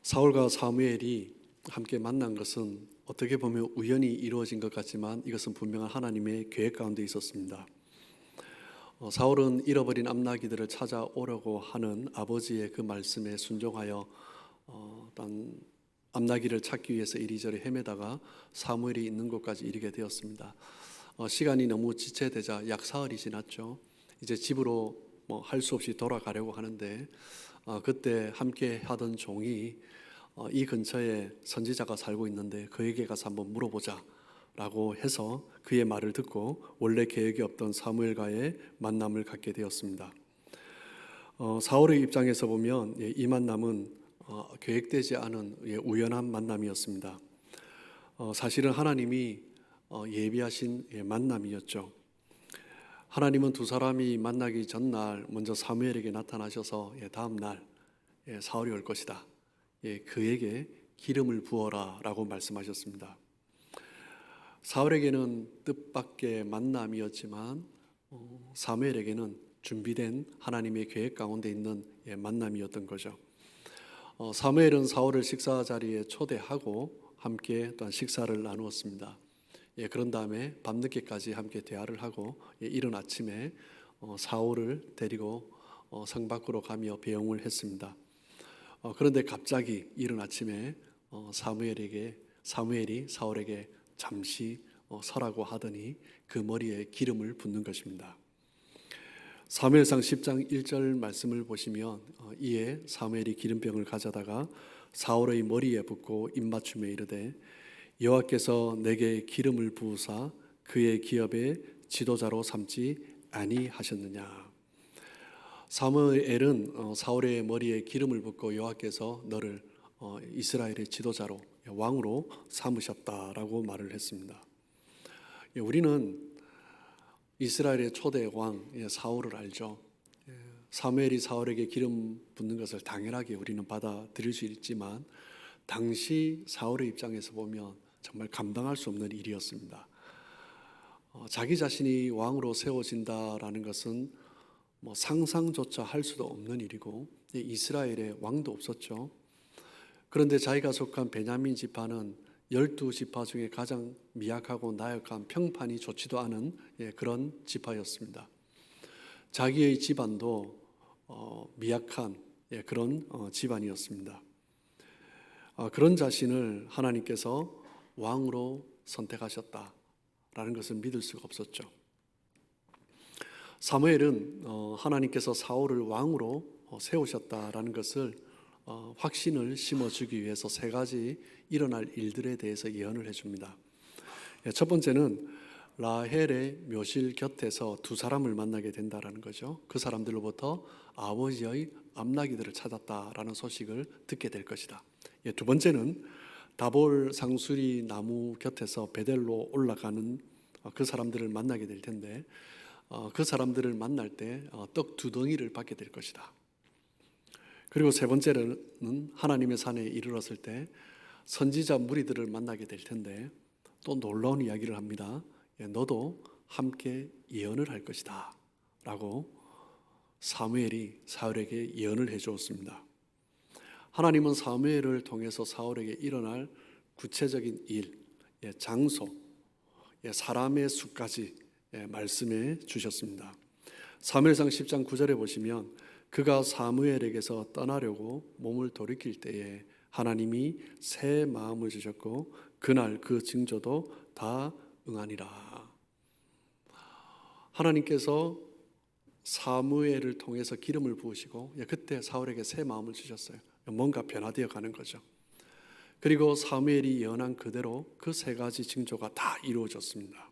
사울과 사무엘이 함께 만난 것은 어떻게 보면 우연히 이루어진 것 같지만 이것은 분명한 하나님의 계획 가운데 있었습니다. 사울은 잃어버린 암나기들을 찾아오려고 하는 아버지의 그 말씀에 순종하여 암나기를 찾기 위해서 이리저리 헤매다가 사무엘이 있는 곳까지 이르게 되었습니다. 시간이 너무 지체되자 약 사흘이 지났죠. 이제 집으로 할 수 없이 돌아가려고 하는데 그때 함께 하던 종이 이 근처에 선지자가 살고 있는데 그에게 가서 한번 물어보자 라고 해서 그의 말을 듣고 원래 계획이 없던 사무엘과의 만남을 갖게 되었습니다. 사울의 입장에서 보면 이 만남은 계획되지 않은 우연한 만남이었습니다. 사실은 하나님이 예비하신 만남이었죠. 하나님은 두 사람이 만나기 전날 먼저 사무엘에게 나타나셔서 다음 날 사울이 올 것이다, 그에게 기름을 부어라 라고 말씀하셨습니다. 사울에게는 뜻밖의 만남이었지만 사무엘에게는 준비된 하나님의 계획 가운데 있는 만남이었던 거죠. 사무엘은 사울을 식사 자리에 초대하고 함께 또한 식사를 나누었습니다. 그런 다음에 밤늦게까지 함께 대화를 하고 이른 아침에 사울을 데리고 성 밖으로 가며 배웅을 했습니다. 그런데 갑자기 이른 아침에 사무엘이 사울에게 잠시 서라고 하더니 그 머리에 기름을 붓는 것입니다. 사무엘상 10장 1절 말씀을 보시면 이에 사무엘이 기름병을 가져다가 사울의 머리에 붓고 입맞춤에 이르되 여호와께서 내게 기름을 부으사 그의 기업의 지도자로 삼지 아니하셨느냐. 사무엘은 사울의 머리에 기름을 붓고 여호와께서 너를 이스라엘의 지도자로 왕으로 삼으셨다라고 말을 했습니다. 우리는 이스라엘의 초대 왕 사울을 알죠. 사무엘이 사울에게 기름 붓는 것을 당연하게 우리는 받아들일 수 있지만 당시 사울의 입장에서 보면 정말 감당할 수 없는 일이었습니다. 자기 자신이 왕으로 세워진다라는 것은 상상조차 할 수도 없는 일이고 이스라엘에 왕도 없었죠. 그런데 자기가 속한 베냐민 지파는 12지파 중에 가장 미약하고 나약한 평판이 좋지도 않은 그런 지파였습니다. 자기의 집안도 미약한 그런 집안이었습니다. 그런 자신을 하나님께서 왕으로 선택하셨다라는 것을 믿을 수가 없었죠. 사무엘은 하나님께서 사울을 왕으로 세우셨다라는 것을 확신을 심어주기 위해서 세 가지 일어날 일들에 대해서 예언을 해줍니다. 첫 번째는 라헬의 묘실 곁에서 두 사람을 만나게 된다라는 거죠. 그 사람들로부터 아버지의 암나기들을 찾았다라는 소식을 듣게 될 것이다. 두 번째는 다볼 상수리 나무 곁에서 베델로 올라가는 그 사람들을 만나게 될 텐데 그 사람들을 만날 때 떡 2덩이를 받게 될 것이다. 그리고 세 번째는 하나님의 산에 이르렀을 때 선지자 무리들을 만나게 될 텐데 또 놀라운 이야기를 합니다. 너도 함께 예언을 할 것이다 라고 사무엘이 사울에게 예언을 해 주었습니다. 하나님은 사무엘을 통해서 사울에게 일어날 구체적인 일, 장소, 사람의 수까지 말씀해 주셨습니다. 사무엘상 10장 9절에 보시면 그가 사무엘에게서 떠나려고 몸을 돌이킬 때에 하나님이 새 마음을 주셨고 그날 그 징조도 다 응하니라. 하나님께서 사무엘을 통해서 기름을 부으시고 그때 사울에게 새 마음을 주셨어요. 뭔가 변화되어 가는 거죠. 그리고 사무엘이 예언한 그대로 그 세 가지 징조가 다 이루어졌습니다.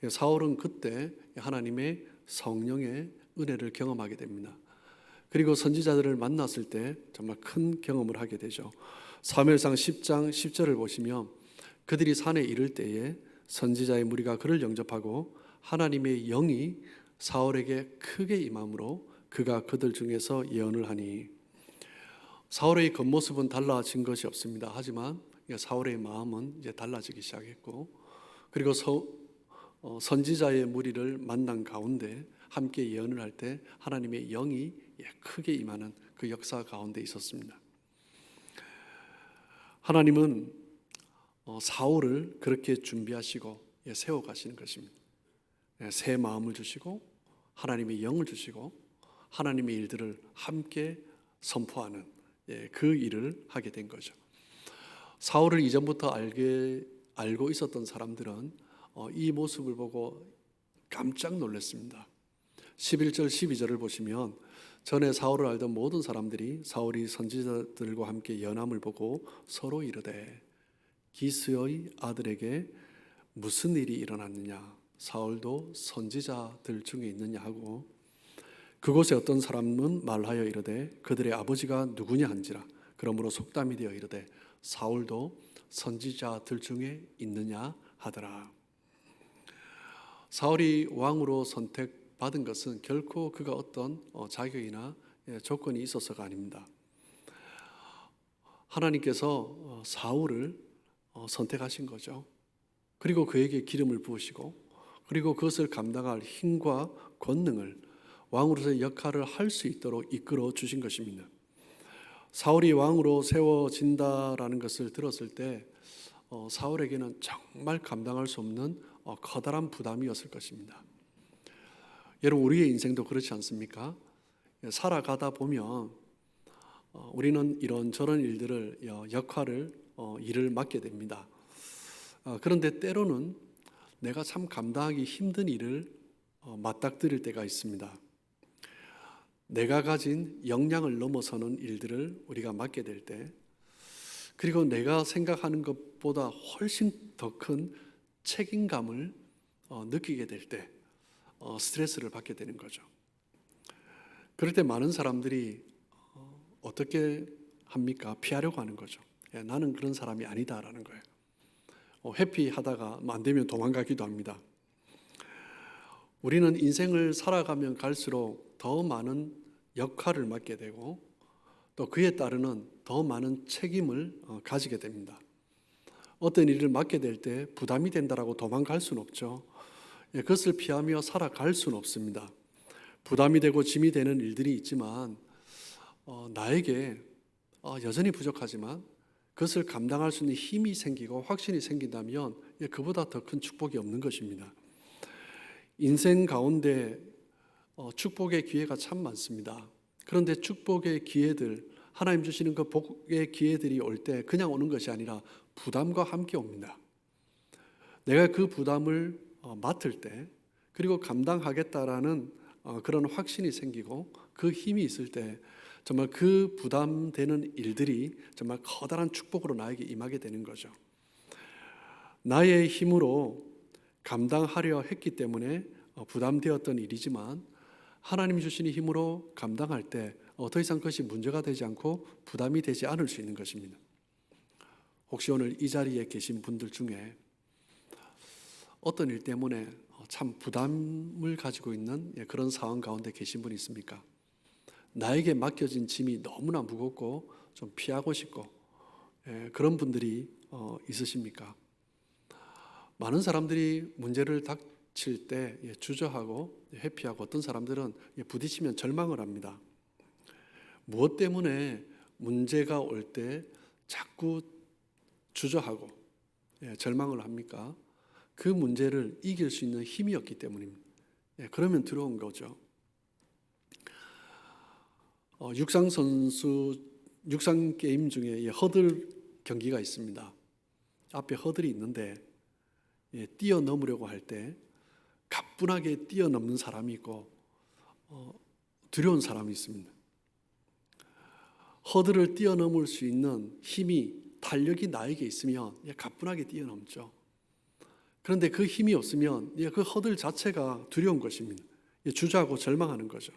사울은 그때 하나님의 성령의 은혜를 경험하게 됩니다. 그리고 선지자들을 만났을 때 정말 큰 경험을 하게 되죠. 사무엘상 10장 10절을 보시면 그들이 산에 이를 때에 선지자의 무리가 그를 영접하고 하나님의 영이 사울에게 크게 임함으로 그가 그들 중에서 예언을 하니 사울의 겉모습은 달라진 것이 없습니다. 하지만 사울의 마음은 이제 달라지기 시작했고 그리고 선지자의 무리를 만난 가운데 함께 예언을 할 때 하나님의 영이 크게 임하는 그 역사 가운데 있었습니다. 하나님은 사울을 그렇게 준비하시고 세워가시는 것입니다. 새 마음을 주시고 하나님의 영을 주시고 하나님의 일들을 함께 선포하는 그 일을 하게 된 거죠. 사울을 이전부터 알고 있었던 사람들은 이 모습을 보고 깜짝 놀랐습니다. 11절 12절을 보시면 전에 사울을 알던 모든 사람들이 사울이 선지자들과 함께 연함을 보고 서로 이르되 기스의 아들에게 무슨 일이 일어났느냐, 사울도 선지자들 중에 있느냐 하고, 그곳에 어떤 사람은 말하여 이르되 그들의 아버지가 누구냐 한지라. 그러므로 속담이 되어 이르되 사울도 선지자들 중에 있느냐 하더라. 사울이 왕으로 선택받은 것은 결코 그가 어떤 자격이나 조건이 있어서가 아닙니다. 하나님께서 사울을 선택하신 거죠. 그리고 그에게 기름을 부으시고, 그리고 그것을 감당할 힘과 권능을, 왕으로서의 역할을 할 수 있도록 이끌어 주신 것입니다. 사울이 왕으로 세워진다라는 것을 들었을 때 사울에게는 정말 감당할 수 없는 커다란 부담이었을 것입니다. 여러분, 우리의 인생도 그렇지 않습니까? 살아가다 보면 우리는 이런저런 일들을, 역할을, 일을 맡게 됩니다. 그런데 때로는 내가 참 감당하기 힘든 일을 맞닥뜨릴 때가 있습니다. 내가 가진 역량을 넘어서는 일들을 우리가 맡게 될 때, 그리고 내가 생각하는 것보다 훨씬 더 큰 책임감을 느끼게 될 때 스트레스를 받게 되는 거죠. 그럴 때 많은 사람들이 어떻게 합니까? 피하려고 하는 거죠. 나는 그런 사람이 아니다라는 거예요. 회피하다가 안 되면 도망가기도 합니다. 우리는 인생을 살아가면 갈수록 더 많은 역할을 맡게 되고 또 그에 따르는 더 많은 책임을 가지게 됩니다. 어떤 일을 맡게 될 때 부담이 된다라고 도망갈 수는 없죠. 그것을 피하며 살아갈 수는 없습니다. 부담이 되고 짐이 되는 일들이 있지만 나에게 여전히 부족하지만 그것을 감당할 수 있는 힘이 생기고 확신이 생긴다면 그보다 더 큰 축복이 없는 것입니다. 인생 가운데 축복의 기회가 참 많습니다. 그런데 축복의 기회들, 하나님 주시는 그 복의 기회들이 올 때 그냥 오는 것이 아니라 부담과 함께 옵니다. 내가 그 부담을 맡을 때, 그리고 감당하겠다라는 그런 확신이 생기고 그 힘이 있을 때 정말 그 부담되는 일들이 정말 커다란 축복으로 나에게 임하게 되는 거죠. 나의 힘으로 감당하려 했기 때문에 부담되었던 일이지만 하나님이 주시는 힘으로 감당할 때 더 이상 그것이 문제가 되지 않고 부담이 되지 않을 수 있는 것입니다. 혹시 오늘 이 자리에 계신 분들 중에 어떤 일 때문에 참 부담을 가지고 있는 그런 상황 가운데 계신 분이 있습니까? 나에게 맡겨진 짐이 너무나 무겁고 좀 피하고 싶고 그런 분들이 있으십니까? 많은 사람들이 문제를 닥칠 때 주저하고 회피하고 어떤 사람들은 부딪히면 절망을 합니다. 무엇 때문에 문제가 올 때 자꾸 주저하고 절망을 합니까? 그 문제를 이길 수 있는 힘이 없기 때문입니다. 그러면 두려운 거죠. 육상 게임 중에 허들 경기가 있습니다. 앞에 허들이 있는데 뛰어넘으려고 할 때 가뿐하게 뛰어넘는 사람이 있고 두려운 사람이 있습니다. 허들을 뛰어넘을 수 있는 힘이, 탄력이 나에게 있으면 가뿐하게 뛰어넘죠. 그런데 그 힘이 없으면 그 허들 자체가 두려운 것입니다. 주저하고 절망하는 거죠.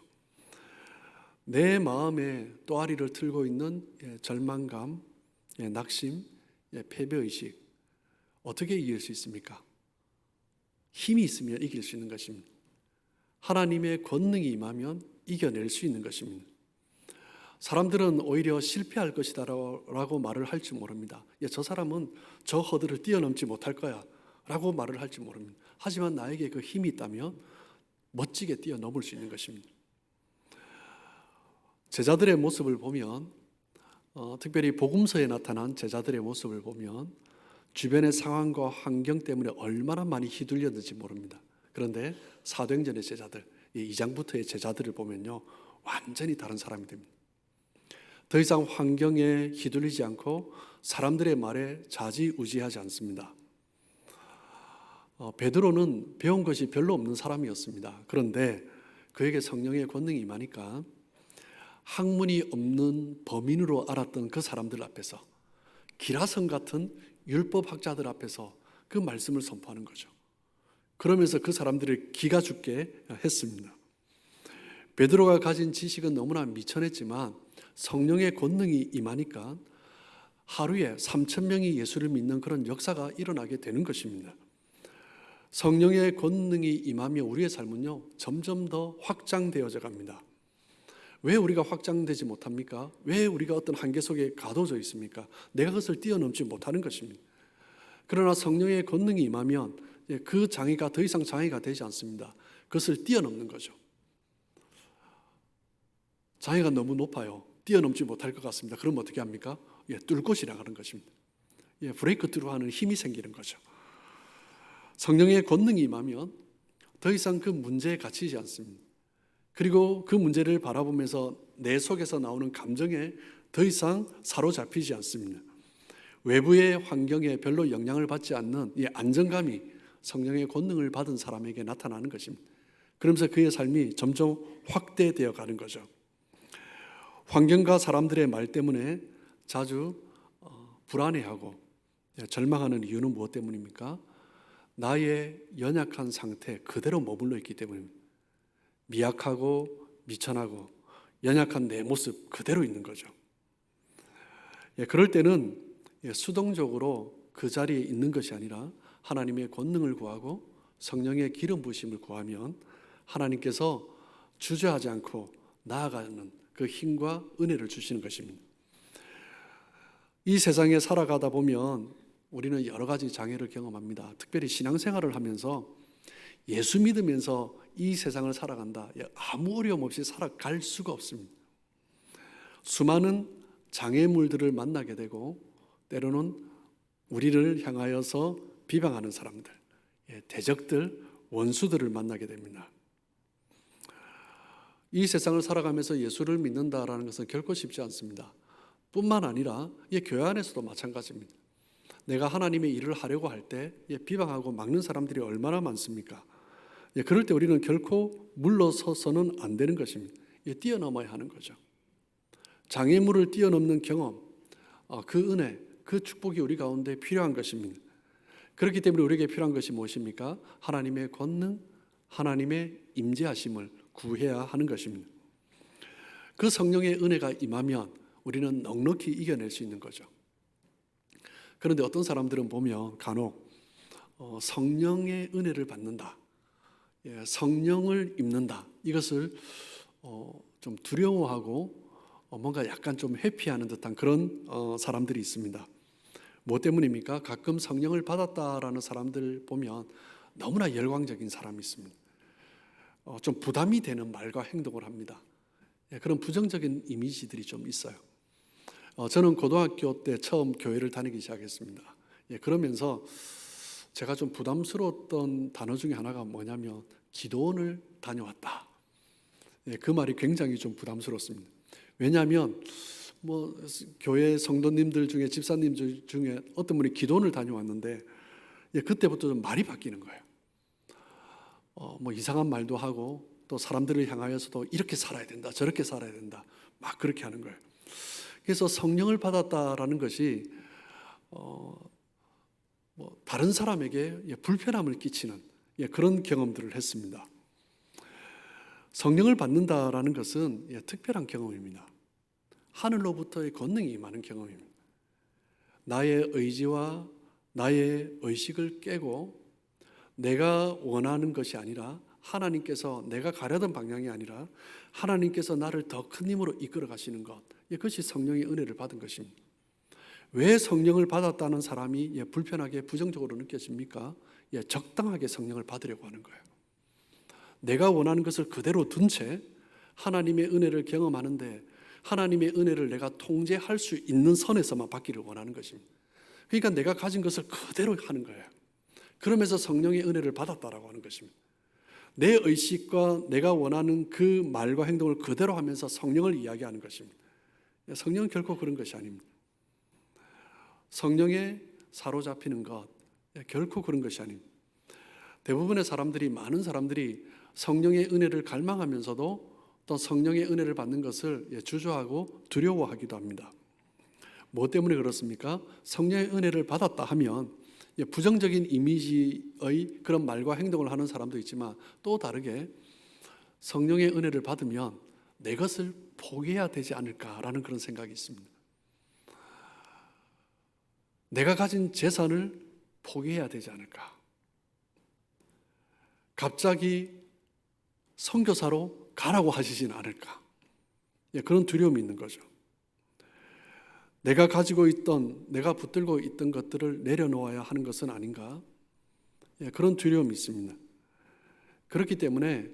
내 마음에 또아리를 틀고 있는 절망감, 낙심, 패배의식, 어떻게 이길 수 있습니까? 힘이 있으면 이길 수 있는 것입니다. 하나님의 권능이 임하면 이겨낼 수 있는 것입니다. 사람들은 오히려 실패할 것이다 라고 말을 할지 모릅니다. 저 사람은 저 허들을 뛰어넘지 못할 거야 라고 말을 할지 모릅니다. 하지만 나에게 그 힘이 있다면 멋지게 뛰어넘을 수 있는 것입니다. 제자들의 모습을 보면 특별히 복음서에 나타난 제자들의 모습을 보면 주변의 상황과 환경 때문에 얼마나 많이 휘둘렸는지 모릅니다. 그런데 사도행전의 제자들, 이 2장부터의 제자들을 보면요, 완전히 다른 사람이 됩니다. 더 이상 환경에 휘둘리지 않고 사람들의 말에 좌지우지하지 않습니다. 베드로는 배운 것이 별로 없는 사람이었습니다. 그런데 그에게 성령의 권능이 임하니까 학문이 없는 범인으로 알았던 그 사람들 앞에서, 기라성 같은 율법학자들 앞에서 그 말씀을 선포하는 거죠. 그러면서 그 사람들을 기가 죽게 했습니다. 베드로가 가진 지식은 너무나 미천했지만 성령의 권능이 임하니까 하루에 3,000명이 예수를 믿는 그런 역사가 일어나게 되는 것입니다. 성령의 권능이 임하며 우리의 삶은요, 점점 더 확장되어져 갑니다. 왜 우리가 확장되지 못합니까? 왜 우리가 어떤 한계 속에 가둬져 있습니까? 내가 그것을 뛰어넘지 못하는 것입니다. 그러나 성령의 권능이 임하면 그 장애가 더 이상 장애가 되지 않습니다. 그것을 뛰어넘는 거죠. 장애가 너무 높아요. 뛰어넘지 못할 것 같습니다. 그럼 어떻게 합니까? 뚫고 지나가는 것입니다. 브레이크 트루 하는 힘이 생기는 거죠. 성령의 권능이 임하면 더 이상 그 문제에 갇히지 않습니다. 그리고 그 문제를 바라보면서 내 속에서 나오는 감정에 더 이상 사로잡히지 않습니다. 외부의 환경에 별로 영향을 받지 않는 이 안정감이 성령의 권능을 받은 사람에게 나타나는 것입니다. 그러면서 그의 삶이 점점 확대되어 가는 거죠. 환경과 사람들의 말 때문에 자주 불안해하고 절망하는 이유는 무엇 때문입니까? 나의 연약한 상태 그대로 머물러 있기 때문입니다. 미약하고 미천하고 연약한 내 모습 그대로 있는 거죠. 그럴 때는 수동적으로 그 자리에 있는 것이 아니라 하나님의 권능을 구하고 성령의 기름 부으심을 구하면 하나님께서 주저하지 않고 나아가는 그 힘과 은혜를 주시는 것입니다. 이 세상에 살아가다 보면 우리는 여러 가지 장애를 경험합니다. 특별히 신앙생활을 하면서 예수 믿으면서 이 세상을 살아간다. 아무 어려움 없이 살아갈 수가 없습니다. 수많은 장애물들을 만나게 되고 때로는 우리를 향하여서 비방하는 사람들, 대적들, 원수들을 만나게 됩니다. 이 세상을 살아가면서 예수를 믿는다라는 것은 결코 쉽지 않습니다. 뿐만 아니라 교회 안에서도 마찬가지입니다. 내가 하나님의 일을 하려고 할 때 비방하고 막는 사람들이 얼마나 많습니까? 그럴 때 우리는 결코 물러서서는 안 되는 것입니다. 뛰어넘어야 하는 거죠. 장애물을 뛰어넘는 경험, 그 은혜, 그 축복이 우리 가운데 필요한 것입니다. 그렇기 때문에 우리에게 필요한 것이 무엇입니까? 하나님의 권능, 하나님의 임재하심을 구해야 하는 것입니다. 그 성령의 은혜가 임하면 우리는 넉넉히 이겨낼 수 있는 거죠. 그런데 어떤 사람들은 보면 간혹 성령의 은혜를 받는다, 성령을 입는다, 이것을 좀 두려워하고 뭔가 약간 좀 회피하는 듯한 그런 사람들이 있습니다. 뭐 때문입니까? 가끔 성령을 받았다라는 사람들 보면 너무나 열광적인 사람이 있습니다. 좀 부담이 되는 말과 행동을 합니다. 그런 부정적인 이미지들이 좀 있어요. 저는 고등학교 때 처음 교회를 다니기 시작했습니다. 그러면서 제가 좀 부담스러웠던 단어 중에 하나가 뭐냐면 기도원을 다녀왔다. 그 말이 굉장히 좀 부담스럽습니다. 왜냐하면 교회 성도님들 중에 집사님 중에 어떤 분이 기도원을 다녀왔는데 그때부터 좀 말이 바뀌는 거예요. 이상한 말도 하고 또 사람들을 향하여서도 이렇게 살아야 된다, 저렇게 살아야 된다, 막 그렇게 하는 거예요. 그래서 성령을 받았다라는 것이 다른 사람에게 불편함을 끼치는 그런 경험들을 했습니다. 성령을 받는다라는 것은 특별한 경험입니다. 하늘로부터의 권능이 임하는 경험입니다. 나의 의지와 나의 의식을 깨고 내가 원하는 것이 아니라 하나님께서, 내가 가려던 방향이 아니라 하나님께서 나를 더 큰 힘으로 이끌어 가시는 것, 그것이 성령의 은혜를 받은 것입니다. 왜 성령을 받았다는 사람이 불편하게 부정적으로 느껴집니까? 적당하게 성령을 받으려고 하는 거예요. 내가 원하는 것을 그대로 둔 채 하나님의 은혜를 경험하는데 하나님의 은혜를 내가 통제할 수 있는 선에서만 받기를 원하는 것입니다. 그러니까 내가 가진 것을 그대로 하는 거예요. 그러면서 성령의 은혜를 받았다라고 하는 것입니다. 내 의식과 내가 원하는 그 말과 행동을 그대로 하면서 성령을 이야기하는 것입니다. 성령은 결코 그런 것이 아닙니다. 성령에 사로잡히는 것 결코 그런 것이 아닙니다. 대부분의 사람들이, 많은 사람들이 성령의 은혜를 갈망하면서도 또 성령의 은혜를 받는 것을 주저하고 두려워하기도 합니다. 뭐 때문에 그렇습니까? 성령의 은혜를 받았다 하면 부정적인 이미지의 그런 말과 행동을 하는 사람도 있지만, 또 다르게 성령의 은혜를 받으면 내 것을 포기해야 되지 않을까라는 그런 생각이 있습니다. 내가 가진 재산을 포기해야 되지 않을까? 갑자기 선교사로 가라고 하시진 않을까? 그런 두려움이 있는 거죠. 내가 가지고 있던, 내가 붙들고 있던 것들을 내려놓아야 하는 것은 아닌가? 그런 두려움이 있습니다. 그렇기 때문에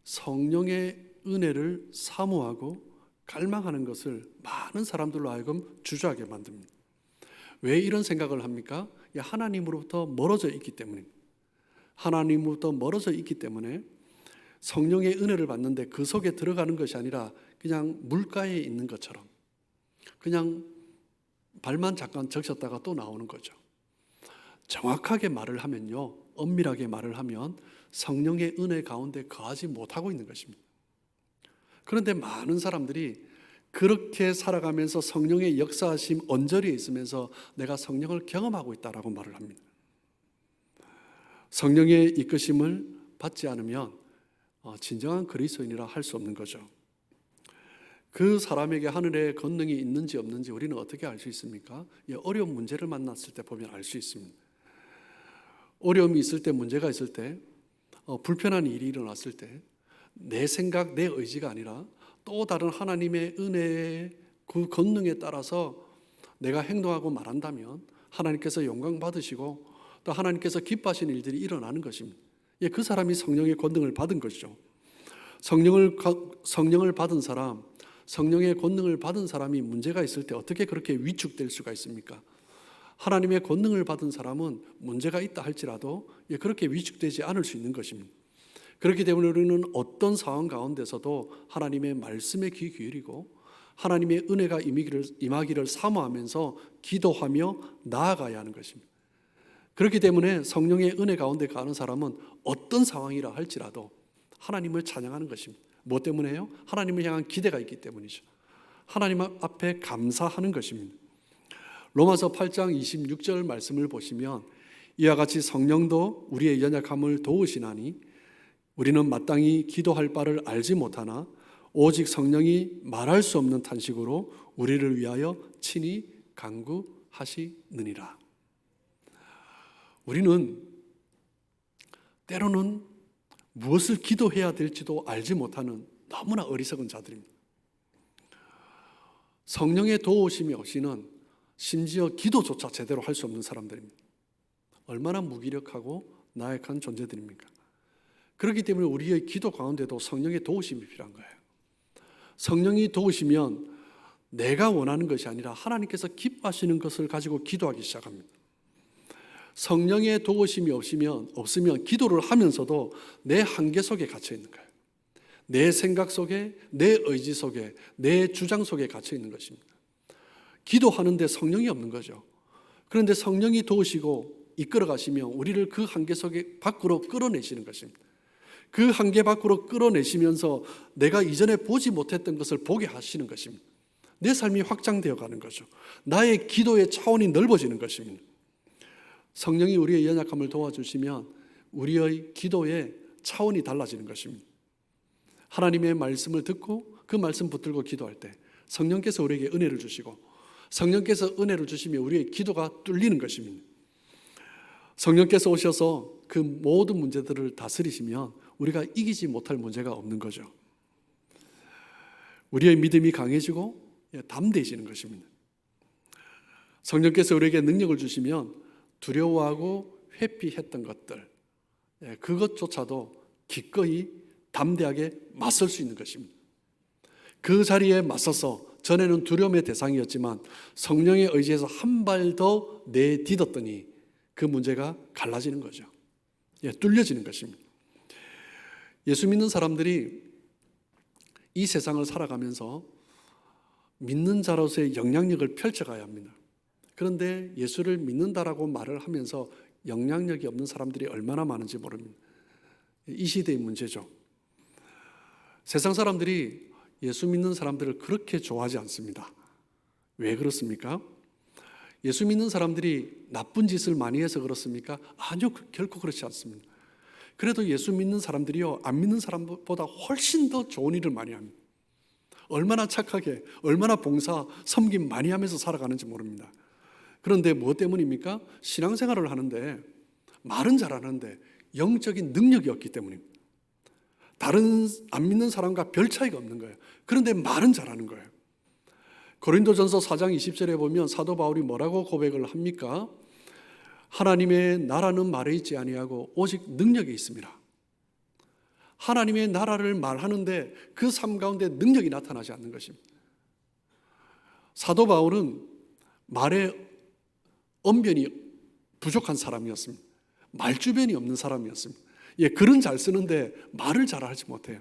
성령의 은혜를 사모하고 갈망하는 것을 많은 사람들로 하여금 주저하게 만듭니다. 왜 이런 생각을 합니까? 하나님으로부터 멀어져 있기 때문입니다. 하나님으로부터 멀어져 있기 때문에 성령의 은혜를 받는데 그 속에 들어가는 것이 아니라 그냥 물가에 있는 것처럼 그냥 발만 잠깐 적셨다가 또 나오는 거죠. 정확하게 말을 하면요, 엄밀하게 말을 하면 성령의 은혜 가운데 거하지 못하고 있는 것입니다. 그런데 많은 사람들이 그렇게 살아가면서 성령의 역사하심 언저리에 있으면서 내가 성령을 경험하고 있다라고 말을 합니다. 성령의 이끄심을 받지 않으면 진정한 그리스도인이라 할 수 없는 거죠. 그 사람에게 하늘의 권능이 있는지 없는지 우리는 어떻게 알 수 있습니까? 어려운 문제를 만났을 때 보면 알 수 있습니다. 어려움이 있을 때, 문제가 있을 때, 불편한 일이 일어났을 때 내 생각, 내 의지가 아니라 또 다른 하나님의 은혜의 그 권능에 따라서 내가 행동하고 말한다면 하나님께서 영광 받으시고 또 하나님께서 기뻐하시는 일들이 일어나는 것입니다. 그 사람이 성령의 권능을 받은 것이죠. 성령을 받은 사람, 성령의 권능을 받은 사람이 문제가 있을 때 어떻게 그렇게 위축될 수가 있습니까? 하나님의 권능을 받은 사람은 문제가 있다 할지라도 그렇게 위축되지 않을 수 있는 것입니다. 그렇기 때문에 우리는 어떤 상황 가운데서도 하나님의 말씀에 귀 기울이고 하나님의 은혜가 임하기를 사모하면서 기도하며 나아가야 하는 것입니다. 그렇기 때문에 성령의 은혜 가운데 가는 사람은 어떤 상황이라 할지라도 하나님을 찬양하는 것입니다. 뭐 때문에요? 하나님을 향한 기대가 있기 때문이죠. 하나님 앞에 감사하는 것입니다. 로마서 8장 26절 말씀을 보시면 이와 같이 성령도 우리의 연약함을 도우시나니 우리는 마땅히 기도할 바를 알지 못하나 오직 성령이 말할 수 없는 탄식으로 우리를 위하여 친히 간구하시느니라. 우리는 때로는 무엇을 기도해야 될지도 알지 못하는 너무나 어리석은 자들입니다. 성령의 도우심이 없이는 심지어 기도조차 제대로 할 수 없는 사람들입니다. 얼마나 무기력하고 나약한 존재들입니까? 그렇기 때문에 우리의 기도 가운데도 성령의 도우심이 필요한 거예요. 성령이 도우시면 내가 원하는 것이 아니라 하나님께서 기뻐하시는 것을 가지고 기도하기 시작합니다. 성령의 도우심이 없으면 기도를 하면서도 내 한계 속에 갇혀 있는 거예요. 내 생각 속에, 내 의지 속에, 내 주장 속에 갇혀 있는 것입니다. 기도하는데 성령이 없는 거죠. 그런데 성령이 도우시고 이끌어 가시면 우리를 그 한계 속에 밖으로 끌어내시는 것입니다. 그 한계 밖으로 끌어내시면서 내가 이전에 보지 못했던 것을 보게 하시는 것입니다. 내 삶이 확장되어 가는 거죠. 나의 기도의 차원이 넓어지는 것입니다. 성령이 우리의 연약함을 도와주시면 우리의 기도의 차원이 달라지는 것입니다. 하나님의 말씀을 듣고 그 말씀 붙들고 기도할 때 성령께서 우리에게 은혜를 주시고 성령께서 은혜를 주시면 우리의 기도가 뚫리는 것입니다. 성령께서 오셔서 그 모든 문제들을 다스리시면 우리가 이기지 못할 문제가 없는 거죠. 우리의 믿음이 강해지고 담대해지는 것입니다. 성령께서 우리에게 능력을 주시면 두려워하고 회피했던 것들, 그것조차도 기꺼이 담대하게 맞설 수 있는 것입니다. 그 자리에 맞서서 전에는 두려움의 대상이었지만 성령의 의지에서 한 발 더 내딛었더니 그 문제가 갈라지는 거죠. 뚫려지는 것입니다. 예수 믿는 사람들이 이 세상을 살아가면서 믿는 자로서의 영향력을 펼쳐가야 합니다. 그런데 예수를 믿는다라고 말을 하면서 영향력이 없는 사람들이 얼마나 많은지 모릅니다. 이 시대의 문제죠. 세상 사람들이 예수 믿는 사람들을 그렇게 좋아하지 않습니다. 왜 그렇습니까? 예수 믿는 사람들이 나쁜 짓을 많이 해서 그렇습니까? 아니요, 결코 그렇지 않습니다. 그래도 예수 믿는 사람들이요, 안 믿는 사람보다 훨씬 더 좋은 일을 많이 합니다. 얼마나 착하게, 얼마나 봉사, 섬김 많이 하면서 살아가는지 모릅니다. 그런데 무엇 때문입니까? 신앙생활을 하는데 말은 잘하는데 영적인 능력이 없기 때문입니다. 다른 안 믿는 사람과 별 차이가 없는 거예요. 그런데 말은 잘하는 거예요. 고린도전서 4장 20절에 보면 사도 바울이 뭐라고 고백을 합니까? 하나님의 나라는 말에 있지 아니하고 오직 능력에 있습니다. 하나님의 나라를 말하는데 그 삶 가운데 능력이 나타나지 않는 것입니다. 사도 바울은 말에 언변이 부족한 사람이었습니다. 말주변이 없는 사람이었습니다. 글은 잘 쓰는데 말을 잘 하지 못해요.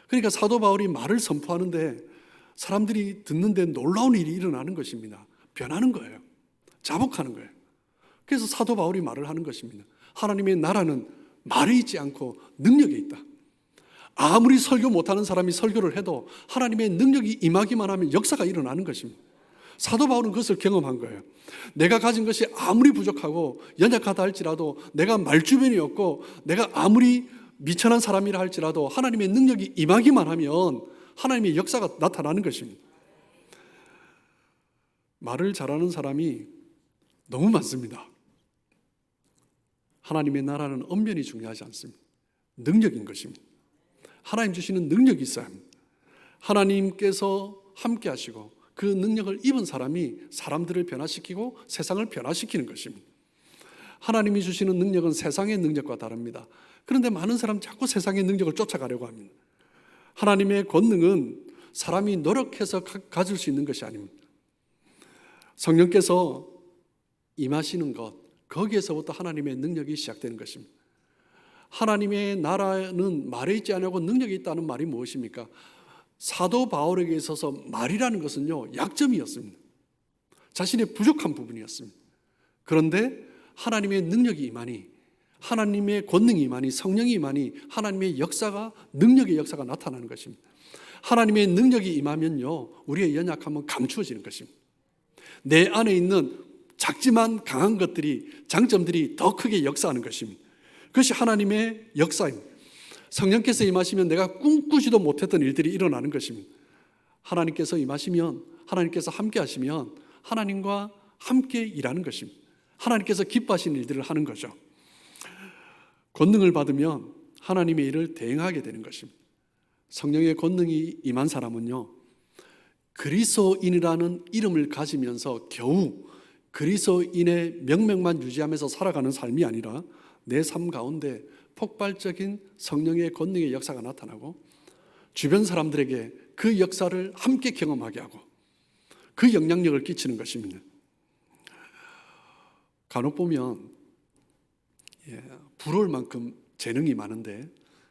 그러니까 사도 바울이 말을 선포하는데 사람들이 듣는데 놀라운 일이 일어나는 것입니다. 변하는 거예요. 자복하는 거예요. 그래서 사도 바울이 말을 하는 것입니다. 하나님의 나라는 말에 있지 않고 능력에 있다. 아무리 설교 못하는 사람이 설교를 해도 하나님의 능력이 임하기만 하면 역사가 일어나는 것입니다. 사도 바울은 그것을 경험한 거예요. 내가 가진 것이 아무리 부족하고 연약하다 할지라도, 내가 말주변이 없고 내가 아무리 미천한 사람이라 할지라도 하나님의 능력이 임하기만 하면 하나님의 역사가 나타나는 것입니다. 말을 잘하는 사람이 너무 많습니다. 하나님의 나라는 언변이 중요하지 않습니다. 능력인 것입니다. 하나님 주시는 능력이 있어야 합니다. 하나님께서 함께 하시고 그 능력을 입은 사람이 사람들을 변화시키고 세상을 변화시키는 것입니다. 하나님이 주시는 능력은 세상의 능력과 다릅니다. 그런데 많은 사람 자꾸 세상의 능력을 쫓아가려고 합니다. 하나님의 권능은 사람이 노력해서 가질 수 있는 것이 아닙니다. 성령께서 임하시는 것, 거기에서부터 하나님의 능력이 시작되는 것입니다. 하나님의 나라는 말에 있지 않고 능력이 있다는 말이 무엇입니까? 사도 바울에게 있어서 말이라는 것은요, 약점이었습니다. 자신의 부족한 부분이었습니다. 그런데 하나님의 능력이 임하니, 하나님의 권능이 임하니, 성령이 임하니 하나님의 역사가, 능력의 역사가 나타나는 것입니다. 하나님의 능력이 임하면요, 우리의 연약함은 감추어지는 것입니다. 내 안에 있는 작지만 강한 것들이, 장점들이 더 크게 역사하는 것입니다. 그것이 하나님의 역사입니다. 성령께서 임하시면 내가 꿈꾸지도 못했던 일들이 일어나는 것입니다. 하나님께서 임하시면, 하나님께서 함께 하시면 하나님과 함께 일하는 것입니다. 하나님께서 기뻐하시는 일들을 하는 거죠. 권능을 받으면 하나님의 일을 대행하게 되는 것입니다. 성령의 권능이 임한 사람은요, 그리스도인이라는 이름을 가지면서 겨우 그리스도인의 명맥만 유지하면서 살아가는 삶이 아니라 내 삶 가운데 폭발적인 성령의 권능의 역사가 나타나고 주변 사람들에게 그 역사를 함께 경험하게 하고 그 영향력을 끼치는 것입니다. 간혹 보면 부러울 만큼 재능이 많은데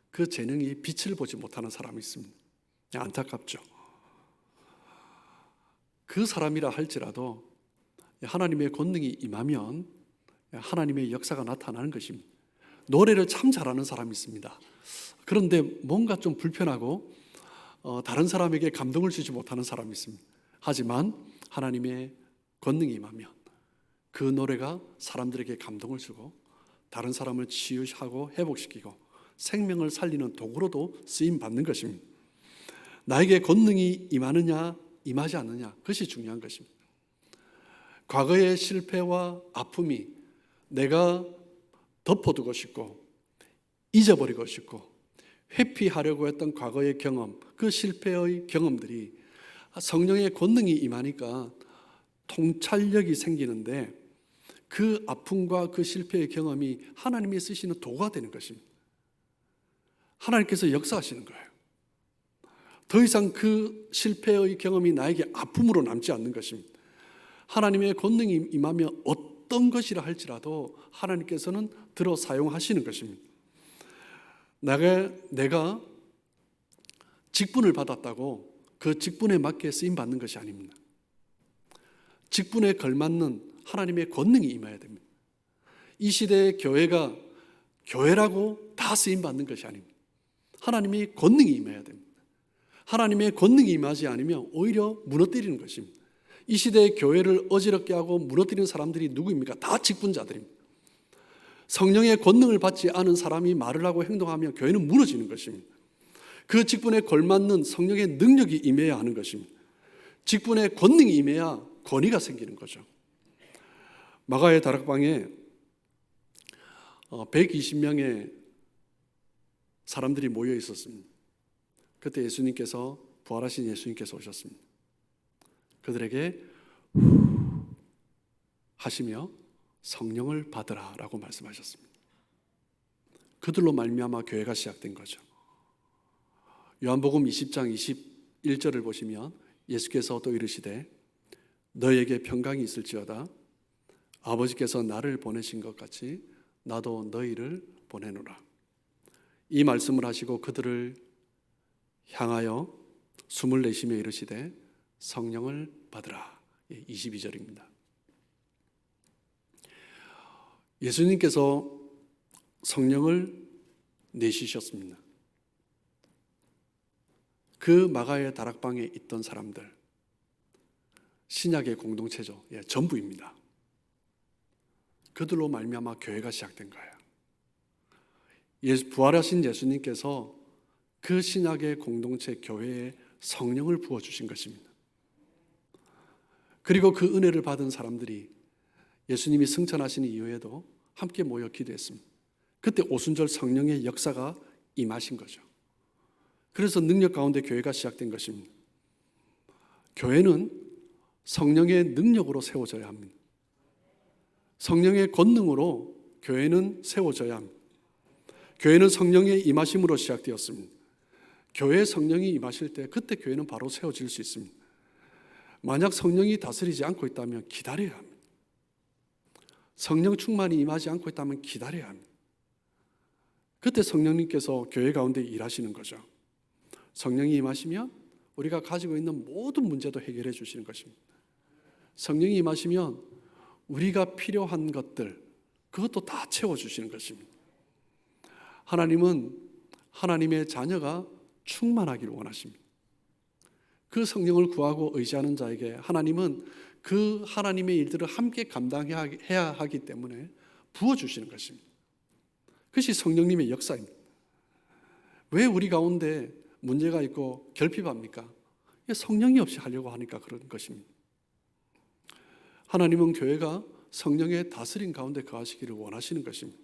그 재능이 빛을 보지 못하는 사람이 있습니다. 안타깝죠. 그 사람이라 할지라도 하나님의 권능이 임하면 하나님의 역사가 나타나는 것입니다. 노래를 참 잘하는 사람이 있습니다. 그런데 뭔가 좀 불편하고 다른 사람에게 감동을 주지 못하는 사람이 있습니다. 하지만 하나님의 권능이 임하면 그 노래가 사람들에게 감동을 주고 다른 사람을 치유하고 회복시키고 생명을 살리는 도구로도 쓰임받는 것입니다. 나에게 권능이 임하느냐 임하지 않느냐, 그것이 중요한 것입니다. 과거의 실패와 아픔이 내가 덮어두고 싶고 잊어버리고 싶고 회피하려고 했던 과거의 경험, 그 실패의 경험들이 성령의 권능이 임하니까 통찰력이 생기는데 그 아픔과 그 실패의 경험이 하나님이 쓰시는 도구가 되는 것입니다. 하나님께서 역사하시는 거예요. 더 이상 그 실패의 경험이 나에게 아픔으로 남지 않는 것입니다. 하나님의 권능이 임하면 어떤 것이라 할지라도 하나님께서는 들어 사용하시는 것입니다. 내가 직분을 받았다고 그 직분에 맞게 쓰임 받는 것이 아닙니다. 직분에 걸맞는 하나님의 권능이 임해야 됩니다. 이 시대의 교회가 교회라고 다 쓰임 받는 것이 아닙니다. 하나님의 권능이 임해야 됩니다. 하나님의 권능이 임하지 않으면 오히려 무너뜨리는 것입니다. 이 시대의 교회를 어지럽게 하고 무너뜨리는 사람들이 누구입니까? 다 직분자들입니다. 성령의 권능을 받지 않은 사람이 말을 하고 행동하면 교회는 무너지는 것입니다. 그 직분에 걸맞는 성령의 능력이 임해야 하는 것입니다. 직분의 권능이 임해야 권위가 생기는 거죠. 마가의 다락방에 120명의 사람들이 모여 있었습니다. 그때 예수님께서, 부활하신 예수님께서 오셨습니다. 그들에게 하시며 성령을 받으라 라고 말씀하셨습니다. 그들로 말미암아 교회가 시작된 거죠. 요한복음 20장 21절을 보시면 예수께서 또 이르시되 너에게 평강이 있을지어다. 아버지께서 나를 보내신 것 같이 나도 너희를 보내노라. 이 말씀을 하시고 그들을 향하여 숨을 내쉬며 이르시되 성령을 받으라. 22절입니다. 예수님께서 성령을 내쉬셨습니다. 그 마가의 다락방에 있던 사람들, 신약의 공동체죠. 전부입니다. 그들로 말미암아 교회가 시작된 거예요. 부활하신 예수님께서 그 신약의 공동체 교회에 성령을 부어주신 것입니다. 그리고 그 은혜를 받은 사람들이 예수님이 승천하신 이후에도 함께 모여 기도했습니다. 그때 오순절 성령의 역사가 임하신 거죠. 그래서 능력 가운데 교회가 시작된 것입니다. 교회는 성령의 능력으로 세워져야 합니다. 성령의 권능으로 교회는 세워져야 합니다. 교회는 성령의 임하심으로 시작되었습니다. 교회에 성령이 임하실 때 그때 교회는 바로 세워질 수 있습니다. 만약 성령이 다스리지 않고 있다면 기다려야 합니다. 성령 충만이 임하지 않고 있다면 기다려야 합니다. 그때 성령님께서 교회 가운데 일하시는 거죠. 성령이 임하시면 우리가 가지고 있는 모든 문제도 해결해 주시는 것입니다. 성령이 임하시면 우리가 필요한 것들, 그것도 다 채워주시는 것입니다. 하나님은 하나님의 자녀가 충만하기를 원하십니다. 그 성령을 구하고 의지하는 자에게 하나님은 그 하나님의 일들을 함께 감당해야 하기 때문에 부어주시는 것입니다. 그것이 성령님의 역사입니다. 왜 우리 가운데 문제가 있고 결핍합니까? 성령이 없이 하려고 하니까 그런 것입니다. 하나님은 교회가 성령의 다스림 가운데 거하시기를 원하시는 것입니다.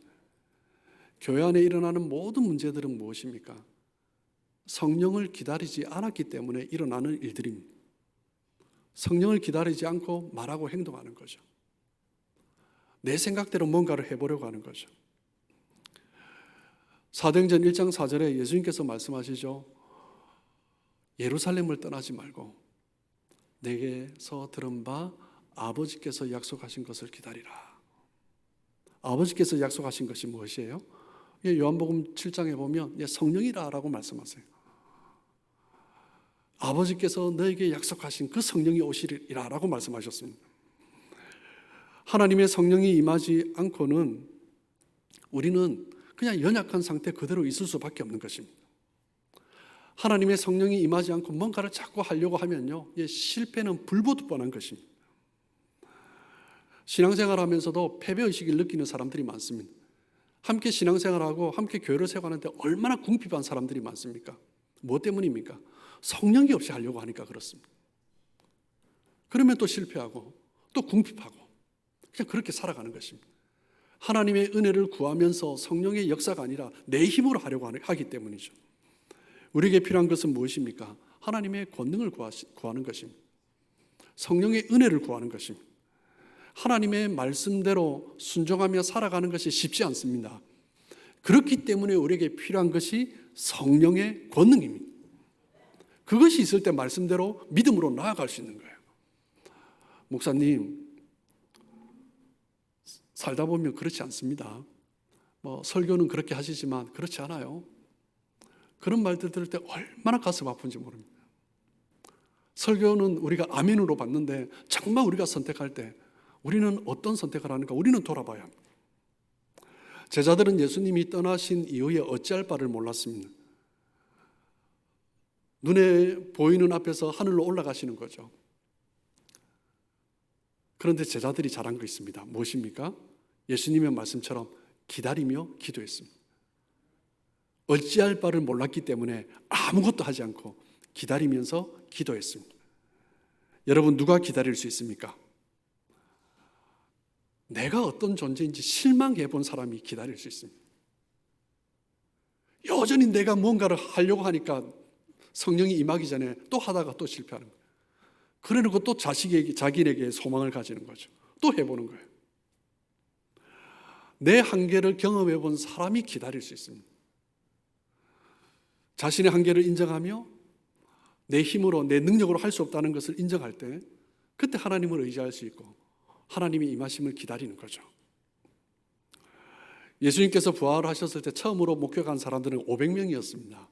교회 안에 일어나는 모든 문제들은 무엇입니까? 성령을 기다리지 않았기 때문에 일어나는 일들입니다. 성령을 기다리지 않고 말하고 행동하는 거죠. 내 생각대로 뭔가를 해보려고 하는 거죠. 사도행전 1장 4절에 예수님께서 말씀하시죠. 예루살렘을 떠나지 말고 내게서 들은 바 아버지께서 약속하신 것을 기다리라. 아버지께서 약속하신 것이 무엇이에요? 요한복음 7장에 보면 성령이라 라고 말씀하세요. 아버지께서 너에게 약속하신 그 성령이 오시리라 라고 말씀하셨습니다. 하나님의 성령이 임하지 않고는 우리는 그냥 연약한 상태 그대로 있을 수밖에 없는 것입니다. 하나님의 성령이 임하지 않고 뭔가를 자꾸 하려고 하면요, 실패는 불보듯 뻔한 것입니다. 신앙생활 하면서도 패배의식을 느끼는 사람들이 많습니다. 함께 신앙생활하고 함께 교회를 세워가는데 얼마나 궁핍한 사람들이 많습니까? 뭐 때문입니까? 성령이 없이 하려고 하니까 그렇습니다. 그러면 또 실패하고 또 궁핍하고 그냥 그렇게 살아가는 것입니다. 하나님의 은혜를 구하면서 성령의 역사가 아니라 내 힘으로 하려고 하기 때문이죠. 우리에게 필요한 것은 무엇입니까? 하나님의 권능을 구하는 것입니다. 성령의 은혜를 구하는 것입니다. 하나님의 말씀대로 순종하며 살아가는 것이 쉽지 않습니다. 그렇기 때문에 우리에게 필요한 것이 성령의 권능입니다. 그것이 있을 때 말씀대로 믿음으로 나아갈 수 있는 거예요. 목사님, 살다 보면 그렇지 않습니다. 설교는 그렇게 하시지만 그렇지 않아요. 그런 말들 들을 때 얼마나 가슴 아픈지 모릅니다. 설교는 우리가 아멘으로 받는데 정말 우리가 선택할 때 우리는 어떤 선택을 하는가 우리는 돌아봐야 합니다. 제자들은 예수님이 떠나신 이후에 어찌할 바를 몰랐습니다. 눈에 보이는 앞에서 하늘로 올라가시는 거죠. 그런데 제자들이 잘한 거 있습니다. 무엇입니까? 예수님의 말씀처럼 기다리며 기도했습니다. 어찌할 바를 몰랐기 때문에 아무것도 하지 않고 기다리면서 기도했습니다. 여러분, 누가 기다릴 수 있습니까? 내가 어떤 존재인지 실망해 본 사람이 기다릴 수 있습니다. 여전히 내가 뭔가를 하려고 하니까 성령이 임하기 전에 또 하다가 또 실패하는 거예요. 그래놓고 또 자기에게 소망을 가지는 거죠. 또 해보는 거예요. 내 한계를 경험해 본 사람이 기다릴 수 있습니다. 자신의 한계를 인정하며 내 힘으로, 내 능력으로 할 수 없다는 것을 인정할 때 그때 하나님을 의지할 수 있고 하나님의 임하심을 기다리는 거죠. 예수님께서 부활하셨을 때 처음으로 목격한 사람들은 500명이었습니다.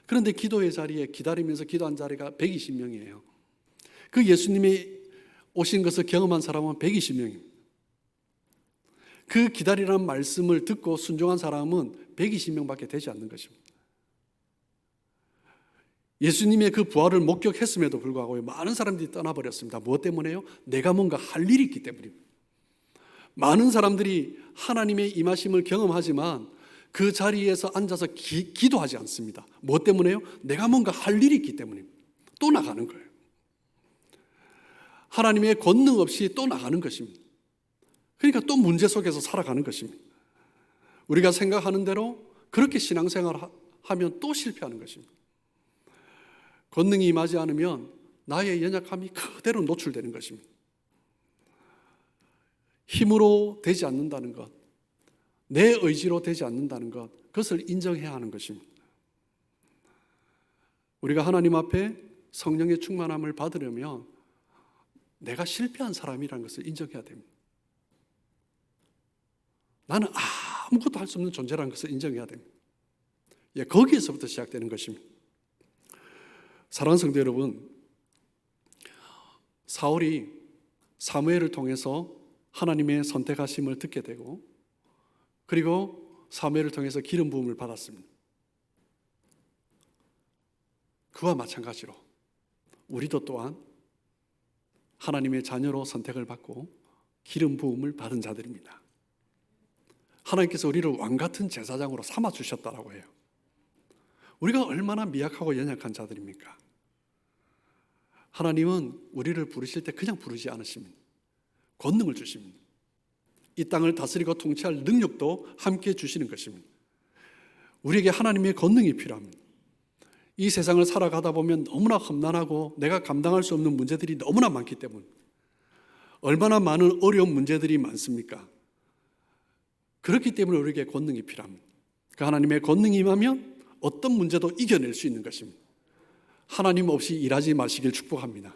그런데 기도의 자리에 기다리면서 기도한 자리가 120명이에요. 그 예수님이 오신 것을 경험한 사람은 120명입니다. 그 기다리라는 말씀을 듣고 순종한 사람은 120명밖에 되지 않는 것입니다. 예수님의 그 부활을 목격했음에도 불구하고 많은 사람들이 떠나버렸습니다. 무엇 때문에요? 내가 뭔가 할 일이 있기 때문입니다. 많은 사람들이 하나님의 임하심을 경험하지만 그 자리에서 앉아서 기도하지 않습니다. 무엇 때문에요? 내가 뭔가 할 일이 있기 때문입니다. 또 나가는 거예요. 하나님의 권능 없이 또 나가는 것입니다. 그러니까 또 문제 속에서 살아가는 것입니다. 우리가 생각하는 대로 그렇게 신앙생활을 하면 또 실패하는 것입니다. 권능이 임하지 않으면 나의 연약함이 그대로 노출되는 것입니다. 힘으로 되지 않는다는 것, 내 의지로 되지 않는다는 것, 그것을 인정해야 하는 것입니다. 우리가 하나님 앞에 성령의 충만함을 받으려면 내가 실패한 사람이라는 것을 인정해야 됩니다. 나는 아무것도 할 수 없는 존재라는 것을 인정해야 됩니다. 거기에서부터 시작되는 것입니다. 사랑하는 성도 여러분, 사울이 사무엘을 통해서 하나님의 선택하심을 듣게 되고 그리고 사무엘을 통해서 기름 부음을 받았습니다. 그와 마찬가지로 우리도 또한 하나님의 자녀로 선택을 받고 기름 부음을 받은 자들입니다. 하나님께서 우리를 왕같은 제사장으로 삼아주셨다라고 해요. 우리가 얼마나 미약하고 연약한 자들입니까? 하나님은 우리를 부르실 때 그냥 부르지 않으십니다. 권능을 주십니다. 이 땅을 다스리고 통치할 능력도 함께 주시는 것입니다. 우리에게 하나님의 권능이 필요합니다. 이 세상을 살아가다 보면 너무나 험난하고 내가 감당할 수 없는 문제들이 너무나 많기 때문에 얼마나 많은 어려운 문제들이 많습니까? 그렇기 때문에 우리에게 권능이 필요합니다. 그 하나님의 권능이 임하면 어떤 문제도 이겨낼 수 있는 것입니다. 하나님 없이 일하지 마시길 축복합니다.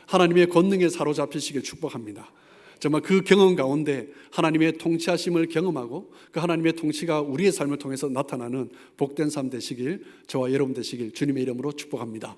하나님의 권능에 사로잡히시길 축복합니다. 정말 그 경험 가운데 하나님의 통치하심을 경험하고 그 하나님의 통치가 우리의 삶을 통해서 나타나는 복된 삶 되시길, 저와 여러분 되시길 주님의 이름으로 축복합니다.